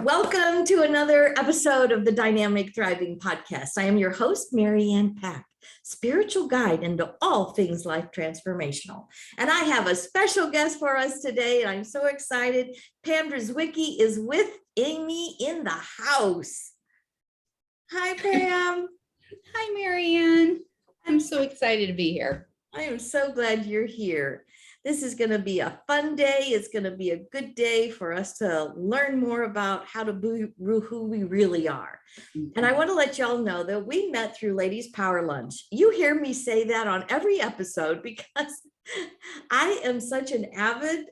Welcome to another episode of the Dynamic Thriving Podcast. I am your host, Mary Ann Pack, spiritual guide into all things life transformational. And I have a special guest for us today, and I'm so excited. Pam Drzewiecki is with Amy in the house. Hi, Pam. Hi, Mary Ann. I'm so excited to be here. I am so glad you're here. This is going to be a fun day. It's going to be a good day for us to learn more about how to be who we really are. And I want to let y'all know that we met through Ladies Power Lunch. You hear me say that on every episode because I am such an avid,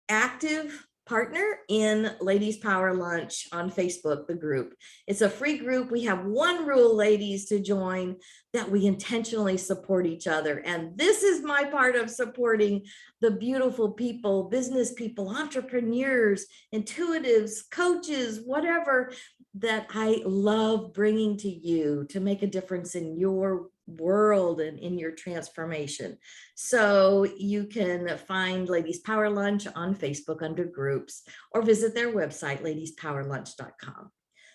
active partner in Ladies Power Lunch on Facebook, the group. It's a free group. We have one rule, ladies, to join, that we intentionally support each other. And this is my part of supporting the beautiful people, business people, entrepreneurs, intuitives, coaches, whatever, that I love bringing to you to make a difference in your world and in your transformation. So you can find Ladies Power Lunch on Facebook under groups or visit their website, ladiespowerlunch.com.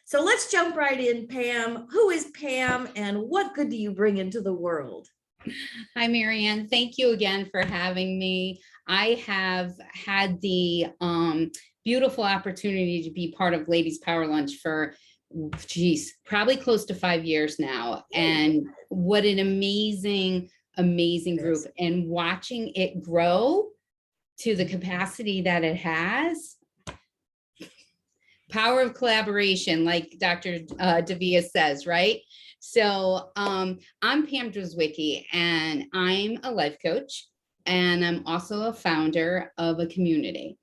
So let's jump right in, Pam. Who is Pam and what good do you bring into the world? Hi, Mary Ann. Thank you again for having me. I have had the beautiful opportunity to be part of Ladies Power Lunch for probably close to 5 years now. And what an amazing group, and watching it grow to the capacity that it has. Power of collaboration, like Dr. Davia says, right? So I'm Pam Drzewiecki, and I'm a life coach, and I'm also a founder of a community.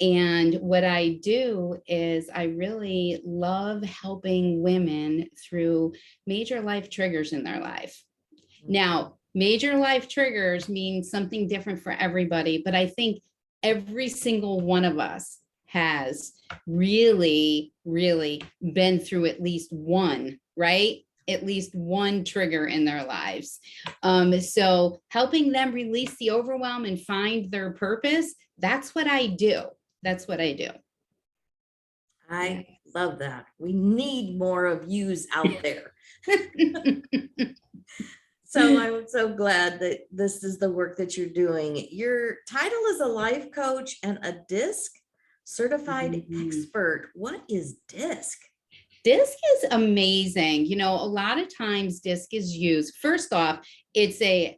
And what I do is I really love helping women through major life triggers in their life. Now, major life triggers mean something different for everybody, but I think every single one of us has really been through at least one, right? At least one trigger in their lives. So helping them release the overwhelm and find their purpose, that's what I do. That's what I do. I love that. We need more of yous out there. So I'm so glad that this is the work that you're doing. Your title is a life coach and a DISC certified expert. What is DISC? DISC is amazing. You know, a lot of times DISC is used. First off, it's a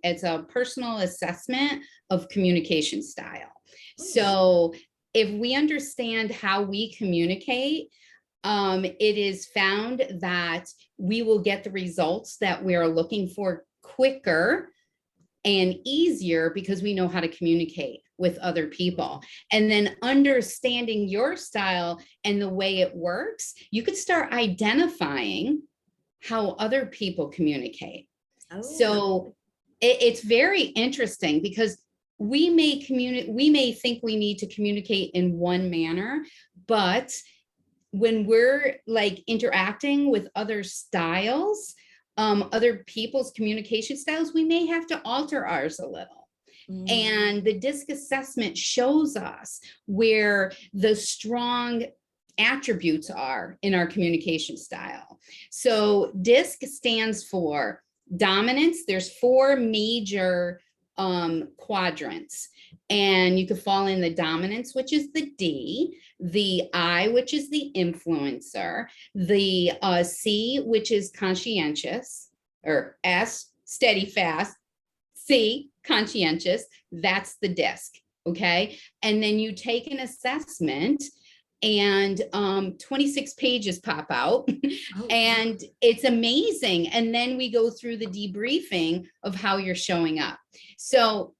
personal assessment of communication style. So if we understand how we communicate, it is found that we will get the results that we are looking for quicker and easier because we know how to communicate with other people. And then understanding your style and the way it works, you could start identifying how other people communicate. So it's very interesting because we may think we need to communicate in one manner, but when we're like interacting with other styles, other people's communication styles, we may have to alter ours a little. And the DISC assessment shows us where the strong attributes are in our communication style. So DISC stands for dominance. There's 4 major quadrants, and you could fall in the dominance, which is the D, the I, which is the influencer, the C, which is conscientious, or S, steady fast, C, conscientious, that's the DISC, okay? And then you take an assessment and 26 pages pop out and it's amazing. And then we go through the debriefing of how you're showing up. So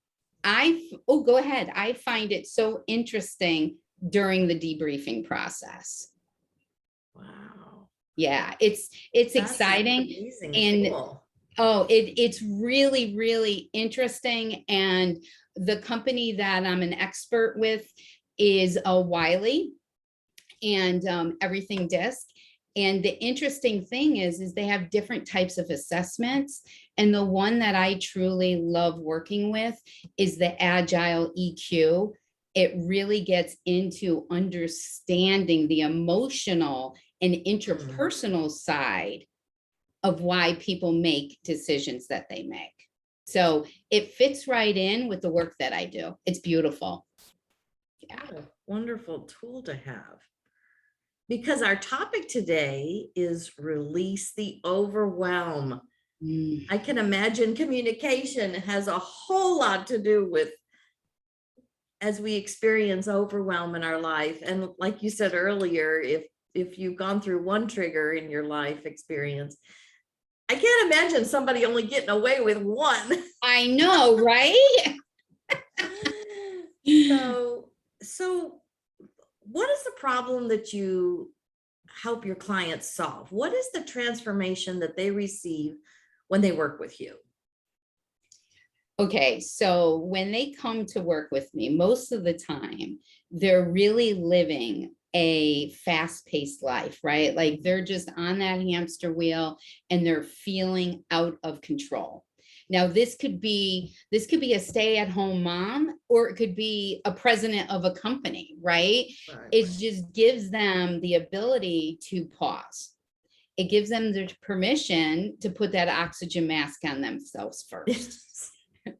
go ahead. I find it so interesting during the debriefing process. Wow. Yeah, it's exciting. And cool. It's really interesting. And the company that I'm an expert with is Wiley and Everything DISC. And the interesting thing is they have different types of assessments. And the one that I truly love working with is the Agile EQ. it really gets into understanding the emotional and interpersonal side of why people make decisions that they make. So it fits right in with the work that I do. It's beautiful. Yeah. What a wonderful tool to have. Because our topic today is release the overwhelm. I can imagine communication has a whole lot to do with as we experience overwhelm in our life. And like you said earlier, if you've gone through one trigger in your life experience, I can't imagine somebody only getting away with one. I know, right? So what is the problem that you help your clients solve? What is the transformation that they receive when they work with you? Okay, so when they come to work with me, most of the time, they're really living a fast-paced life, right? Like they're just on that hamster wheel and they're feeling out of control. Now, this could be a stay-at-home mom, or it could be a president of a company, right? It just gives them the ability to pause. It gives them the permission to put that oxygen mask on themselves first.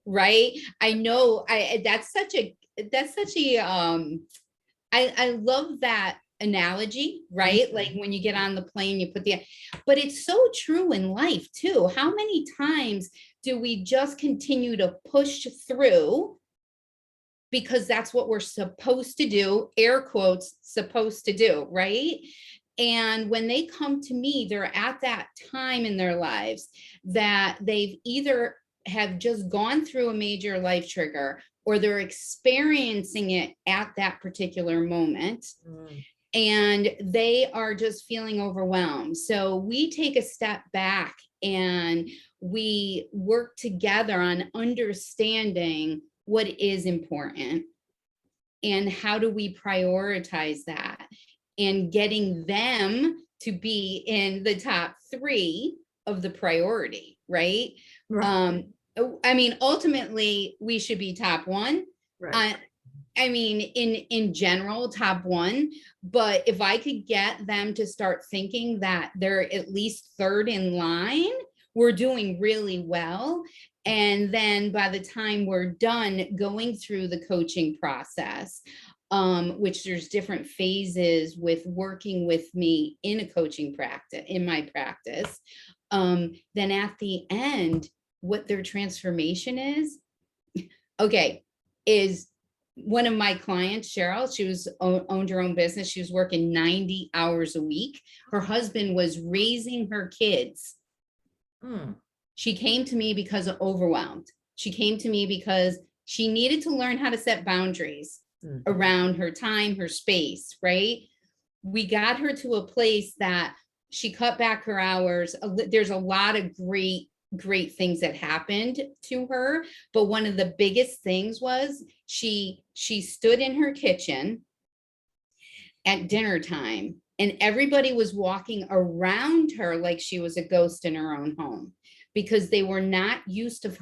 Right? I know that's such a I love that analogy, right? Mhm. Like when you get on the plane, you put but it's so true in life too. How many times do we just continue to push through because that's what we're supposed to do, air quotes, supposed to do, right? And when they come to me, they're at that time in their lives that they've either have just gone through a major life trigger, or they're experiencing it at that particular moment. And they are just feeling overwhelmed. So we take a step back and we work together on understanding what is important and how do we prioritize that, and getting them to be in the top 3 of the priority, right? Right. I mean, ultimately, we should be top 1. Right. I mean, in general, top 1. But if I could get them to start thinking that they're at least 3rd in line, we're doing really well. And then by the time we're done going through the coaching process, which there's different phases with working with me in a coaching practice, in my practice, then at the end, what their transformation is, okay, is one of my clients, Cheryl, she was owned her own business. She was working 90 hours a week. Her husband was raising her kids. She came to me because of overwhelmed. She came to me because she needed to learn how to set boundaries around her time, her space, right? We got her to a place that she cut back her hours. There's a lot of great things that happened to her, but one of the biggest things was she stood in her kitchen at dinner time and everybody was walking around her like she was a ghost in her own home, because they were not used of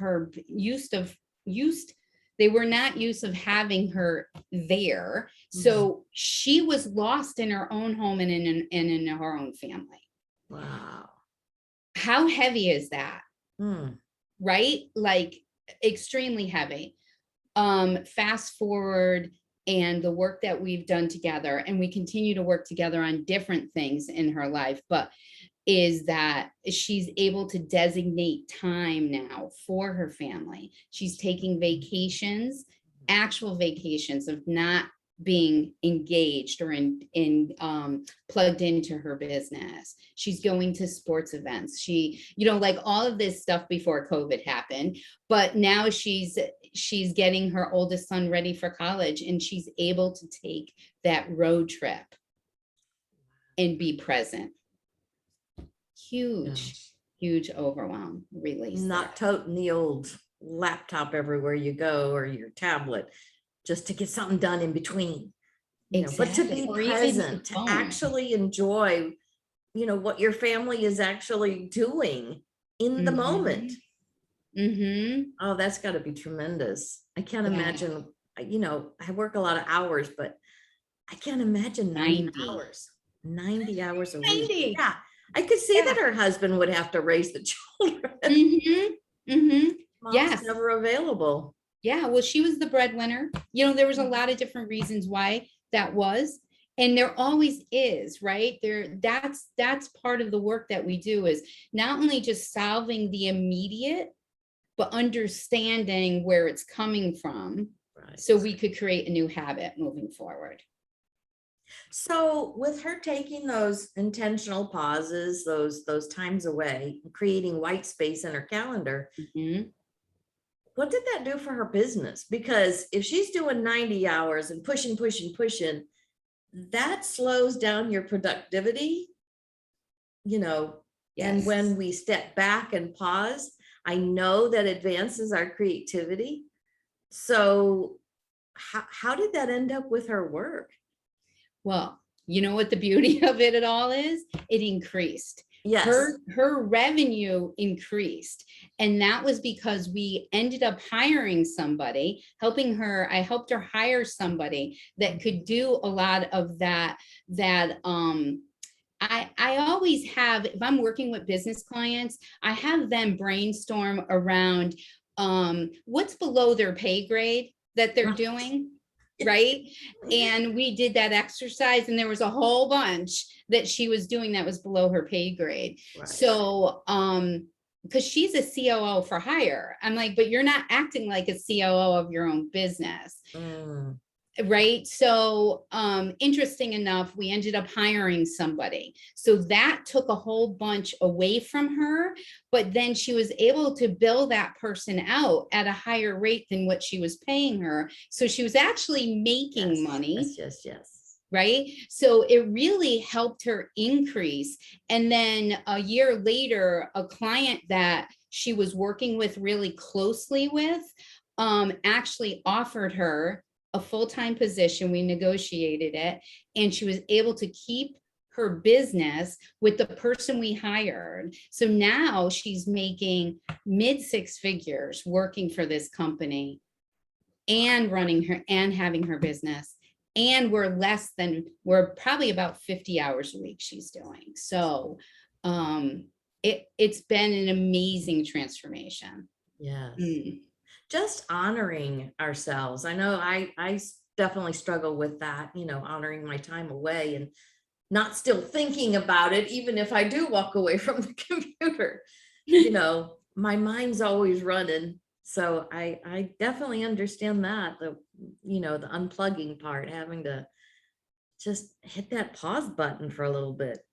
having her there. So she was lost in her own home and in her own family. Wow. How heavy is that? Right? Like extremely heavy. Fast forward, and the work that we've done together, and we continue to work together on different things in her life, but is that she's able to designate time now for her family. She's taking vacations, actual vacations of not being engaged or plugged into her business. She's going to sports events. She, like all of this stuff before COVID happened, but now she's getting her oldest son ready for college, and she's able to take that road trip and be present. Huge overwhelm release. Not toting the old laptop everywhere you go, or your tablet, just to get something done in between. But to be present, to actually enjoy, what your family is actually doing in the moment. Oh, that's got to be tremendous. I can't imagine I work a lot of hours, but I can't imagine 90. 90 hours a week. 90. Yeah. I could see Yeah. that her husband would have to raise the children. Mom's Yes. never available. Yeah. Well, she was the breadwinner. There was a lot of different reasons why that was. And there always is, right? That's part of the work that we do, is not only just solving the immediate, but understanding where it's coming from, Right. so we could create a new habit moving forward. So with her taking those intentional pauses, those times away, creating white space in her calendar, Mhm. what did that do for her business? Because if she's doing 90 hours and pushing, that slows down your productivity, and Yes. when we step back and pause, I know that advances our creativity. So how did that end up with her work? Well, you know what the beauty of it at all is? It increased. Yes. Her revenue increased. And that was because we ended up hiring somebody, I helped her hire somebody that could do a lot of that. I always have, if I'm working with business clients, I have them brainstorm around what's below their pay grade that they're doing. Right. And we did that exercise, and there was a whole bunch that she was doing that was below her pay grade. Right. So, because she's a COO for hire, I'm like, but you're not acting like a COO of your own business. Right. So, interesting enough, we ended up hiring somebody. So that took a whole bunch away from her, but then she was able to bill that person out at a higher rate than what she was paying her. So she was actually making money. Yes. Right. So it really helped her increase. And then a year later, a client that she was working with really closely with, actually offered her a full-time position. We negotiated it, and she was able to keep her business with the person we hired. So now she's making mid six figures working for this company and running her and having her business. And we're probably about 50 hours a week she's doing. So it's been an amazing transformation. Yes. Just honoring ourselves. I know I definitely struggle with that, honoring my time away and not still thinking about it, even if I do walk away from the computer. My mind's always running. So I definitely understand that, the unplugging part, having to just hit that pause button for a little bit.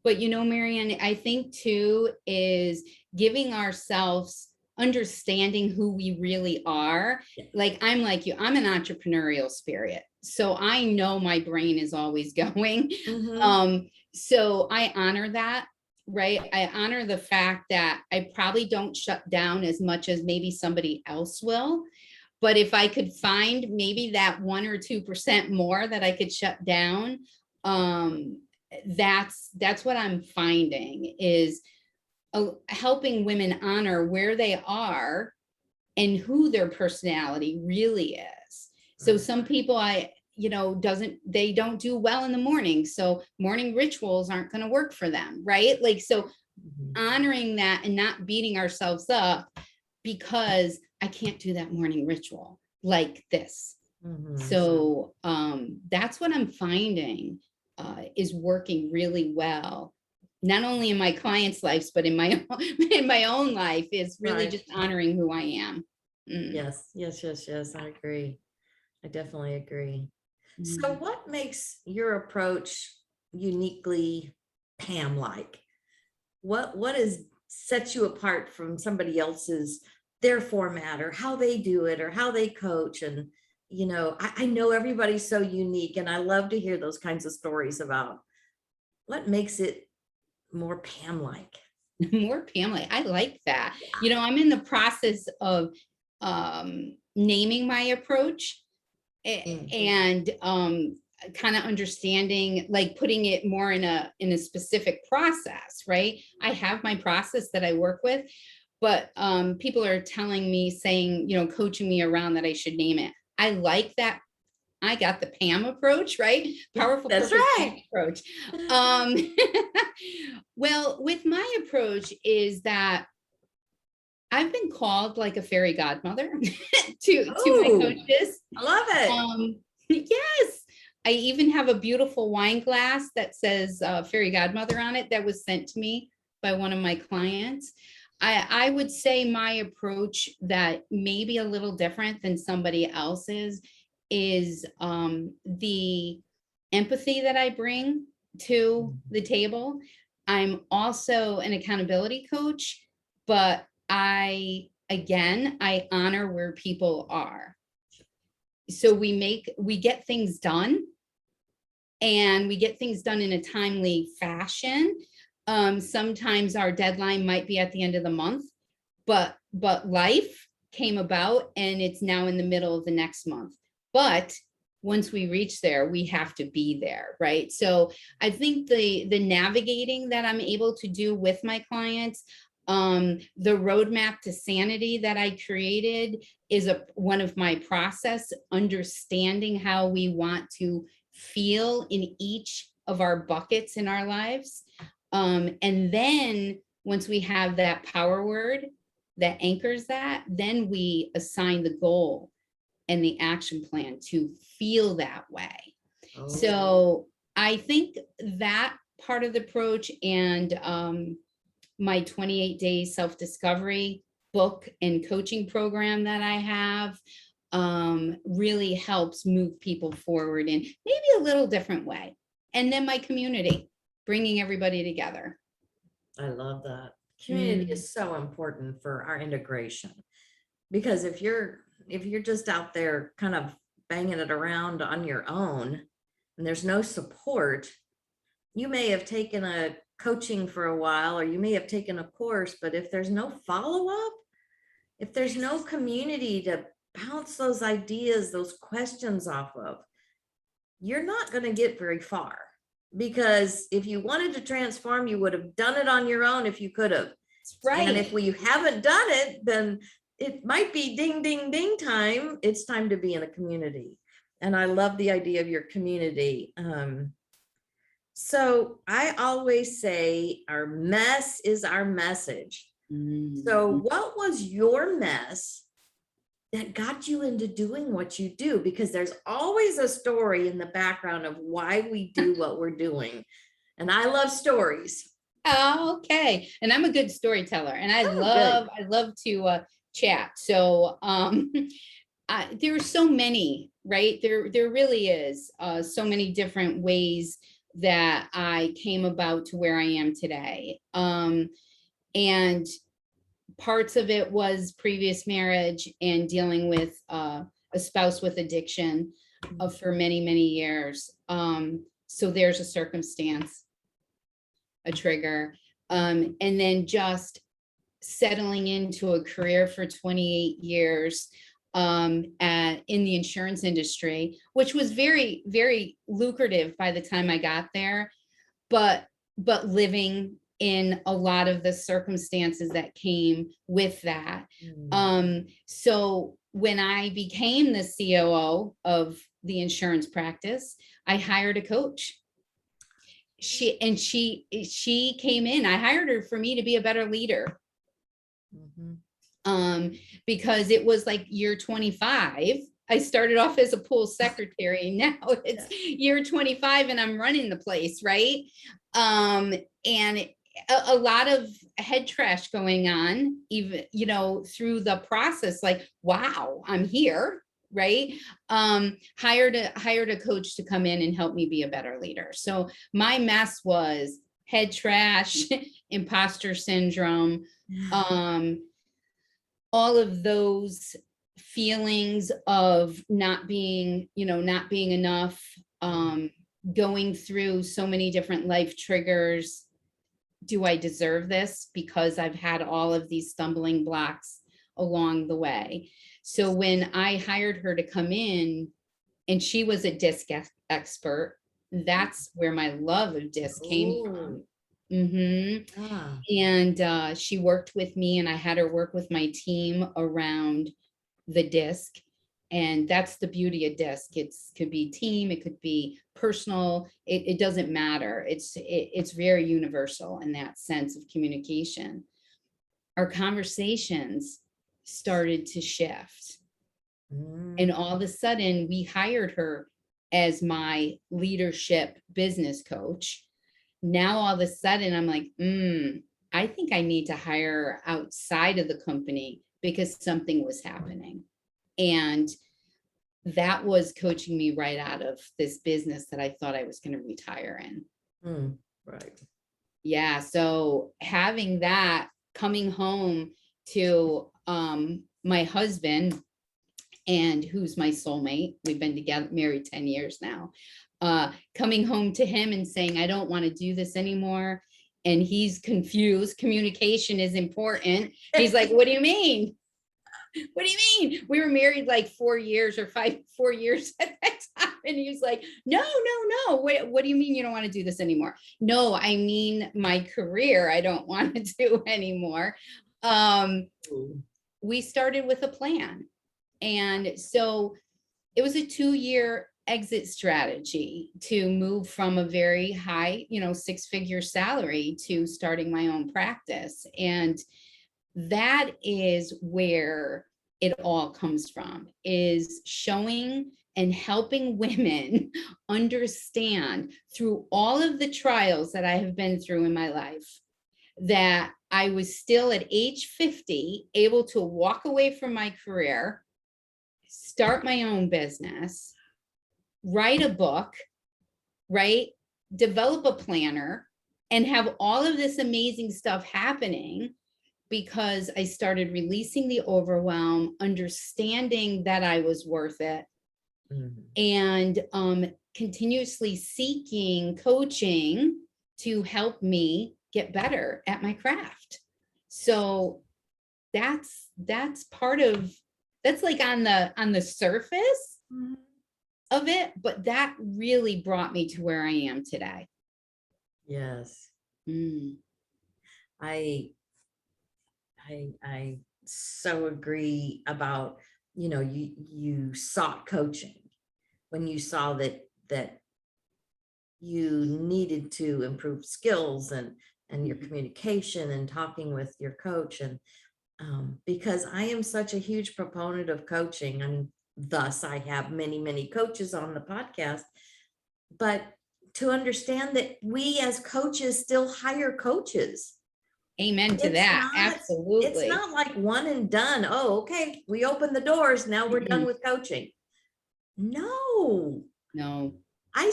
But Marianne, I think too is giving ourselves understanding who we really are. Like, I'm like you, I'm an entrepreneurial spirit. So I know my brain is always going. So I honor that, right? I honor the fact that I probably don't shut down as much as maybe somebody else will. But if I could find maybe that 1 or 2% more that I could shut down, that's what I'm finding is helping women honor where they are and who their personality really is. So some people they don't do well in the morning. So morning rituals aren't going to work for them. Right. Like, so honoring that and not beating ourselves up because I can't do that morning ritual like this. So that's what I'm finding is working really well, not only in my clients' lives, but in my own life, is really just honoring who I am. Yes. I agree. I definitely agree. So what makes your approach uniquely Pam-like? What sets you apart from somebody else's, their format, or how they do it, or how they coach? And I know everybody's so unique, and I love to hear those kinds of stories about what makes it more Pam-like. More Pam-like. I like that. I'm in the process of naming my approach and kind of understanding, like putting it more in a specific process, right? I have my process that I work with, but people are telling me, saying, coaching me around that I should name it I like that. I got the Pam approach, right? Powerful That's purpose right. approach. Um, well, with my approach is that I've been called like a fairy godmother to my Oh, coaches. I love it. Yes, I even have a beautiful wine glass that says fairy godmother on it that was sent to me by one of my clients. I would say my approach that may be a little different than somebody else's is the empathy that I bring to the table. I'm also an accountability coach, but I honor where people are. So we get things done, and we get things done in a timely fashion. Sometimes our deadline might be at the end of the month, but life came about and it's now in the middle of the next month. But once we reach there, we have to be there, right? So I think the navigating that I'm able to do with my clients, the roadmap to sanity that I created is one of my process, understanding how we want to feel in each of our buckets in our lives. And then once we have that power word that anchors that, then we assign the goal and the action plan to feel that way. Oh. So I think that part of the approach, and my 28 days self-discovery book and coaching program that I have really helps move people forward in maybe a little different way. And then my community, bringing everybody together. I love that. Community is so important for our integration, because if you're just out there kind of banging it around on your own and there's no support, you may have taken a coaching for a while, or you may have taken a course, but if there's no follow-up, if there's no community to bounce those ideas, those questions off of, you're not going to get very far. Because if you wanted to transform, you would have done it on your own if you could have. Right. And if we haven't done it, then it might be ding, ding, ding time. It's time to be in a community. And I love the idea of your community. So I always say our mess is our message. So what was your mess that got you into doing what you do? Because there's always a story in the background of why we do what we're doing. And I love stories. Oh, okay. And I'm a good storyteller, and I love to chat. So there are so many, right? There really is so many different ways that I came about to where I am today. And parts of it was previous marriage and dealing with a spouse with addiction for many, many years. So there's a circumstance, a trigger, and then just settling into a career for 28 years in the insurance industry, which was very, very lucrative by the time I got there, but living in a lot of the circumstances that came with that. So when I became the COO of the insurance practice, I hired a coach. She came in. I hired her for me to be a better leader. Because it was like year 25. I started off as a pool secretary. Now it's year 25 and I'm running the place, right? And a lot of head trash going on, even, through the process, like, wow, I'm here, right? Hired a coach to come in and help me be a better leader. So my mess was head trash, imposter syndrome, all of those feelings of not being enough, going through so many different life triggers. Do I deserve this? Because I've had all of these stumbling blocks along the way. So when I hired her to come in, and she was a disc expert, that's where my love of disc came from. And she worked with me, and I had her work with my team around the disc. And that's the beauty of DISC. It's could be team, it could be personal, it doesn't matter. It's very universal in that sense of communication. Our conversations started to shift. And all of a sudden, we hired her as my leadership business coach. Now, all of a sudden, I'm like, I think I need to hire outside of the company because something was happening. And that was coaching me right out of this business that I thought I was going to retire in. Right. Yeah. So having that, coming home to my husband, and who's my soulmate, we've been together, married 10 years now, coming home to him and saying, I don't want to do this anymore. And he's confused. Communication is important. He's like, what do you mean? What do you mean? We were married like 4 years or 4 years at that time. And he was like, no. What do you mean you don't want to do this anymore? No, I mean, my career, I don't want to do anymore. We started with a plan. And so it was a 2-year exit strategy to move from a very high, 6-figure salary to starting my own practice. And that is where it all comes from, is showing and helping women understand through all of the trials that I have been through in my life, that I was still at age 50 able to walk away from my career, start my own business, write a book, right? Develop a planner, and have all of this amazing stuff happening because I started releasing the overwhelm, understanding that I was worth it, and continuously seeking coaching to help me get better at my craft. So that's part of, that's like on the surface of it, but that really brought me to where I am today. Yes. I so agree about, you sought coaching when you saw that you needed to improve skills and your communication and talking with your coach. And because I am such a huge proponent of coaching, and thus I have many coaches on the podcast, but to understand that we as coaches still hire coaches. Amen to that. Absolutely. It's not like one and done. Oh, okay, we opened the doors, now we're done with coaching. No. I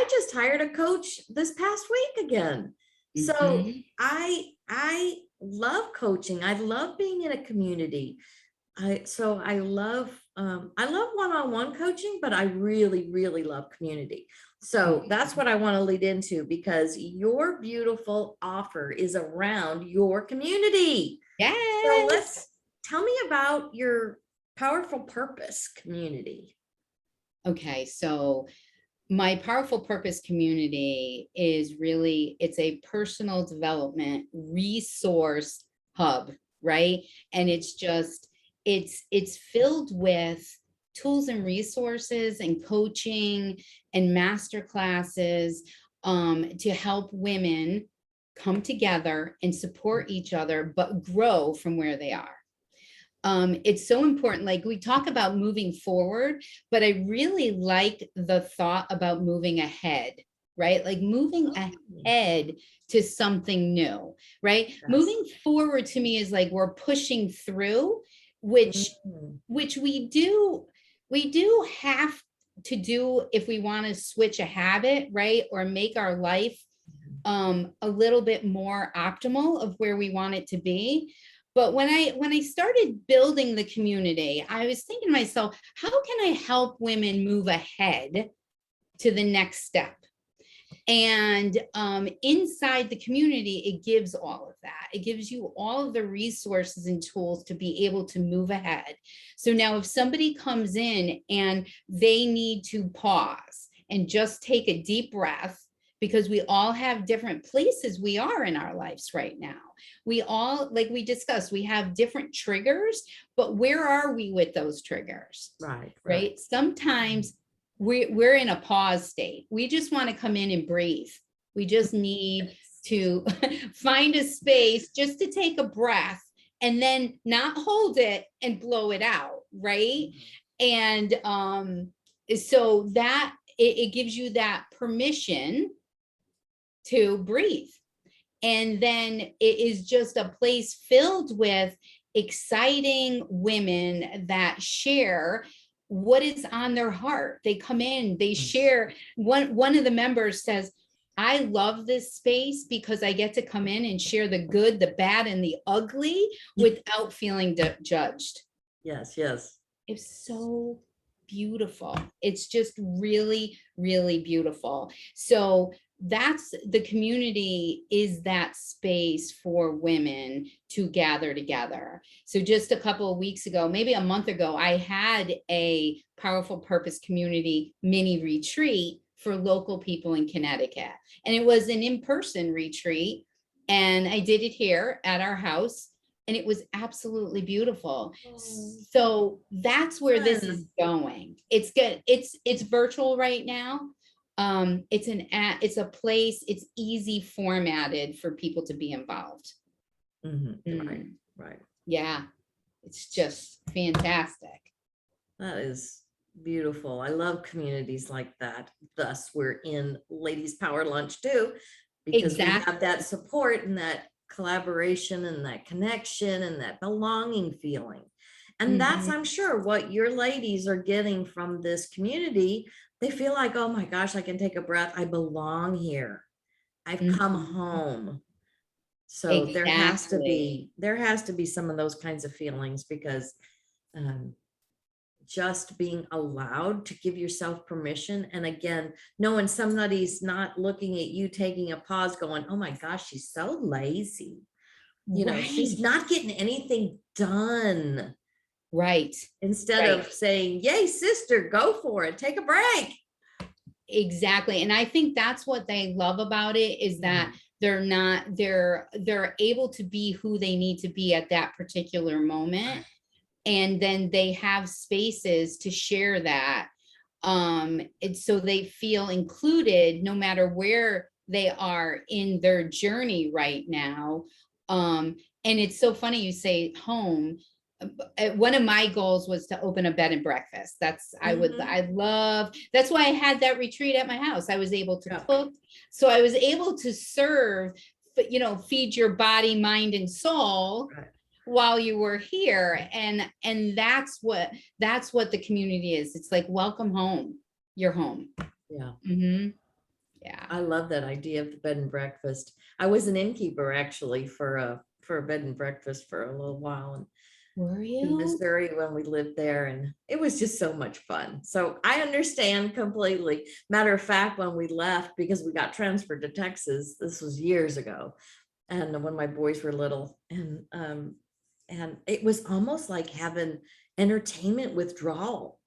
just hired a coach this past week again. So I love coaching. I love being in a community. I love one-on-one coaching, but I really love community. So that's what I want to lead into, because your beautiful offer is around your community. Yes. So tell me about your Powerful Purpose community. Okay, so my Powerful Purpose community is really, it's a personal development resource hub, right? And it's just, it's filled with tools and resources and coaching and master classes to help women come together and support each other, but grow from where they are. It's so important. Like, we talk about moving forward, but I really like the thought about moving ahead, right? Like moving ahead to something new, right? Yes. Moving forward to me is like we're pushing through, which we do have to do if we want to switch a habit, right? Or make our life a little bit more optimal of where we want it to be. But when I started building the community, I was thinking to myself, how can I help women move ahead to the next step? And inside the community, it gives all of that. It gives you all of the resources and tools to be able to move ahead. So now if somebody comes in and they need to pause and just take a deep breath, because we all have different places we are in our lives right now. We all, like we discussed, we have different triggers, but where are we with those triggers? Right? Sometimes we're in a pause state. We just want to come in and breathe. We just need to find a space just to take a breath and then not hold it and blow it out, right? And so that it gives you that permission to breathe. And then it is just a place filled with exciting women that share what is on their heart. They come in, they share. One of the members says, I love this space because I get to come in and share the good, the bad, and the ugly without feeling judged. Yes. It's so beautiful. It's just really, really beautiful. So that's the community, is that space for women to gather together. So just a couple of weeks ago, maybe a month ago, I had a Powerful Purpose Community mini retreat for local people in Connecticut. And it was an in-person retreat. And I did it here at our house. And it was absolutely beautiful. So that's where this is going. It's good. It's virtual right now. It's a place, it's easy formatted for people to be involved. Right. Yeah. It's just fantastic. That is beautiful. I love communities like that. Thus, we're in Ladies Power Lunch too, because we have that support and that collaboration and that connection and that belonging feeling. And that's, I'm sure, what your ladies are getting from this community. They feel like, oh my gosh, I can take a breath. I belong here. I've come home. So there has to be some of those kinds of feelings, because just being allowed to give yourself permission. And again, knowing somebody's not looking at you, taking a pause, going, oh my gosh, she's so lazy. You know, she's not getting anything done. Right. Instead of saying, yay, sister, go for it. Take a break. Exactly. And I think that's what they love about it, is that they're able to be who they need to be at that particular moment. And then they have spaces to share that. And so they feel included no matter where they are in their journey right now. And it's so funny you say home. One of my goals was to open a bed and breakfast. That's why I had that retreat at my house. I was able to cook. So I was able to serve, feed your body, mind, and soul while you were here. And that's what the community is. It's like, welcome home. You're home. Yeah. Yeah. I love that idea of the bed and breakfast. I was an innkeeper actually for a bed and breakfast for a little while. And were you? In Missouri when we lived there, and it was just so much fun. So I understand completely. Matter of fact, when we left, because we got transferred to Texas, this was years ago, and when my boys were little, and it was almost like having entertainment withdrawal.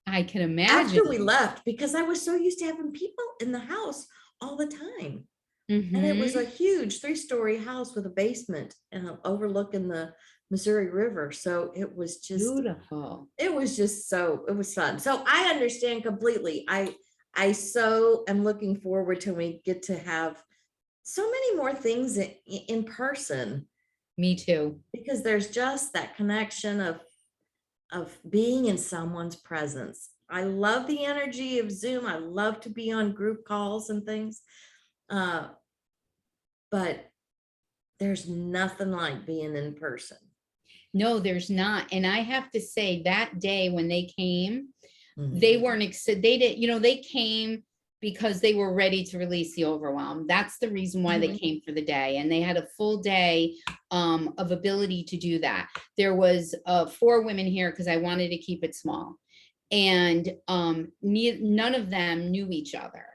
I can imagine. After we left, because I was so used to having people in the house all the time. And it was a huge 3-story house with a basement and overlooking the Missouri River. So it was just beautiful. It was fun. So I understand completely. I so am looking forward to when we get to have so many more things in person. Me too. Because there's just that connection of being in someone's presence. I love the energy of Zoom. I love to be on group calls and things. But there's nothing like being in person. No, there's not. And I have to say, that day when they came, they weren't they came because they were ready to release the overwhelm. That's the reason why they came for the day. And they had a full day of ability to do that. There was 4 women here because I wanted to keep it small. And none of them knew each other.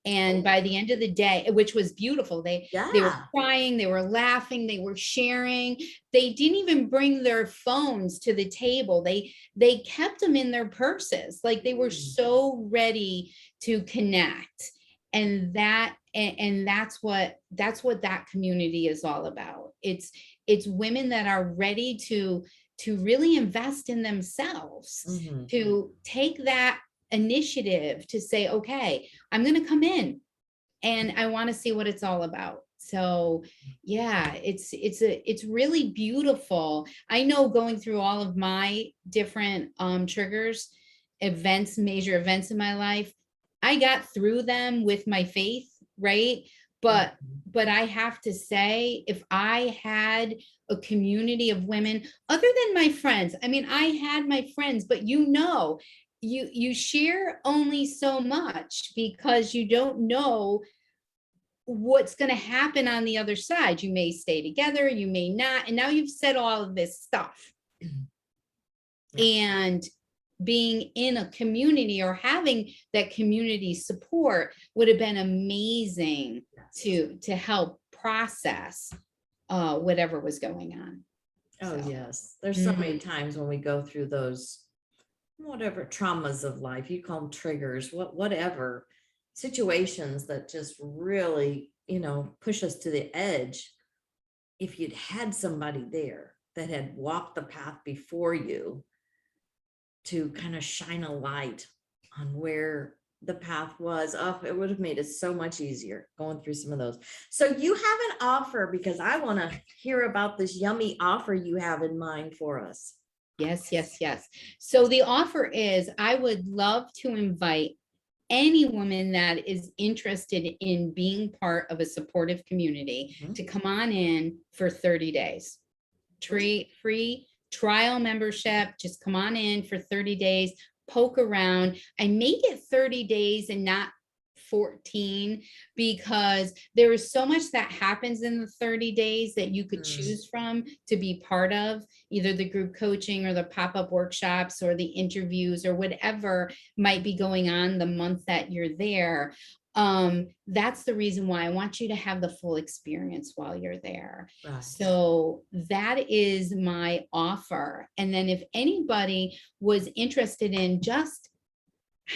And by the end of the day, which was beautiful, they were crying, they were laughing, they were sharing. They didn't even bring their phones to the table. They kept them in their purses. Like, they were so ready to connect. And that's what that community is all about. It's women that are ready to really invest in themselves, Mhm. to take that initiative to say, okay, I'm going to come in and I want to see what it's all about. So yeah, it's really beautiful. I know, going through all of my different triggers, events, major events in my life, I got through them with my faith, right? But Mhm. I have to say, if I had a community of women other than my friends, I mean, I had my friends, but you share only so much, because you don't know what's going to happen on the other side. You may stay together, you may not. And now you've said all of this stuff. Yeah. And being in a community, or having that community support, would have been amazing to help process whatever was going on. Oh, So, yes. There's so many times when we go through those, whatever traumas of life, you call them triggers, whatever situations that just really, push us to the edge. If you'd had somebody there that had walked the path before you to kind of shine a light on where the path was, oh, it would have made it so much easier going through some of those. So you have an offer, because I want to hear about this yummy offer you have in mind for us. yes, yes, yes. So the offer is, I would love to invite any woman that is interested in being part of a supportive community Mhm. to come on in for 30 days. Free trial membership. Just come on in for 30 days, poke around. I make it 30 days and not 14, because there is so much that happens in the 30 days that you could choose from to be part of, either the group coaching or the pop-up workshops or the interviews or whatever might be going on the month that you're there. That's the reason why I want you to have the full experience while you're there. Right. So that is my offer. And then if anybody was interested in just,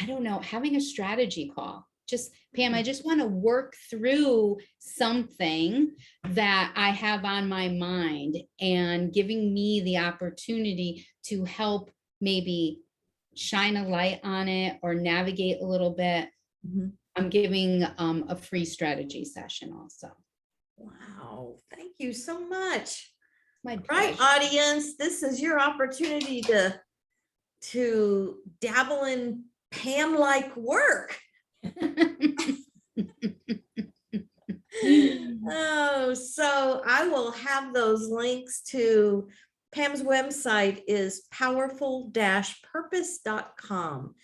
I don't know, having a strategy call, just, Pam, I just want to work through something that I have on my mind, and giving me the opportunity to help maybe shine a light on it or navigate a little bit. Mhm. I'm giving a free strategy session also. Wow. Thank you so much. My Right, pleasure. audience, this is your opportunity to dabble in Pam-like work. Oh, so I will have those links to Pam's website is powerful-purpose.com.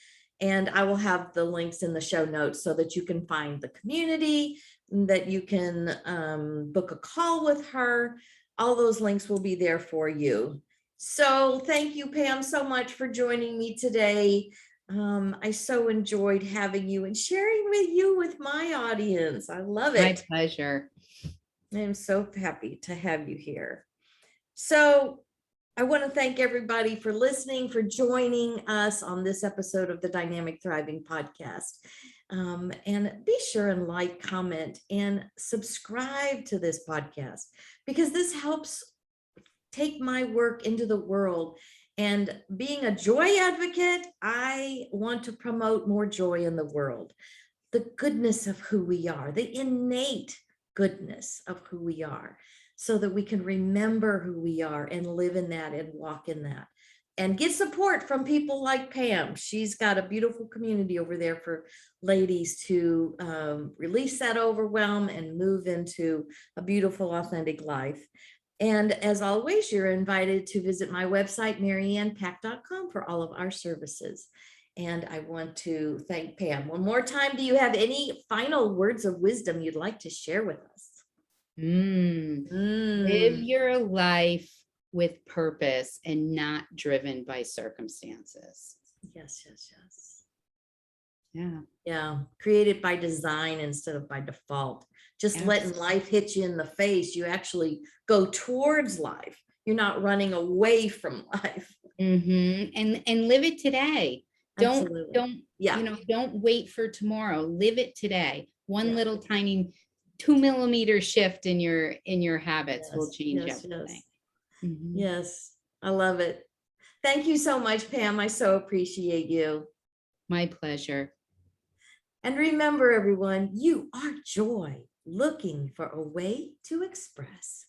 And I will have the links in the show notes so that you can find the community, that you can book a call with her. All those links will be there for you. So thank you, Pam, so much for joining me today. I so enjoyed having you and sharing with you with my audience. I love My it. pleasure. I'm so happy to have you here. So I want to thank everybody for listening, for joining us on this episode of the Dynamic Thriving Podcast. And be sure and like, comment, and subscribe to this podcast, because this helps take my work into the world. And being a joy advocate, I want to promote more joy in the world, the goodness of who we are, the innate goodness of who we are, so that we can remember who we are and live in that and walk in that, and get support from people like Pam. She's got a beautiful community over there for ladies to release that overwhelm and move into a beautiful, authentic life. And as always, you're invited to visit my website, mariannepack.com, for all of our services. And I want to thank Pam one more time. Do you have any final words of wisdom you'd like to share with us? Live your life with purpose and not driven by circumstances. Yes, yes, yes. Yeah. Yeah. Created by design instead of by default. Just letting life hit you in the face. You actually go towards life. You're not running away from life. And live it today. Absolutely. Don't, Yeah. don't wait for tomorrow. Live it today. One Yeah. little tiny 2 millimeter shift in your habits will Yes, change yes, everything. yes. Mhm. Yes, I love it. Thank you so much, Pam. I so appreciate you. My pleasure. And remember, everyone, you are joy looking for a way to express.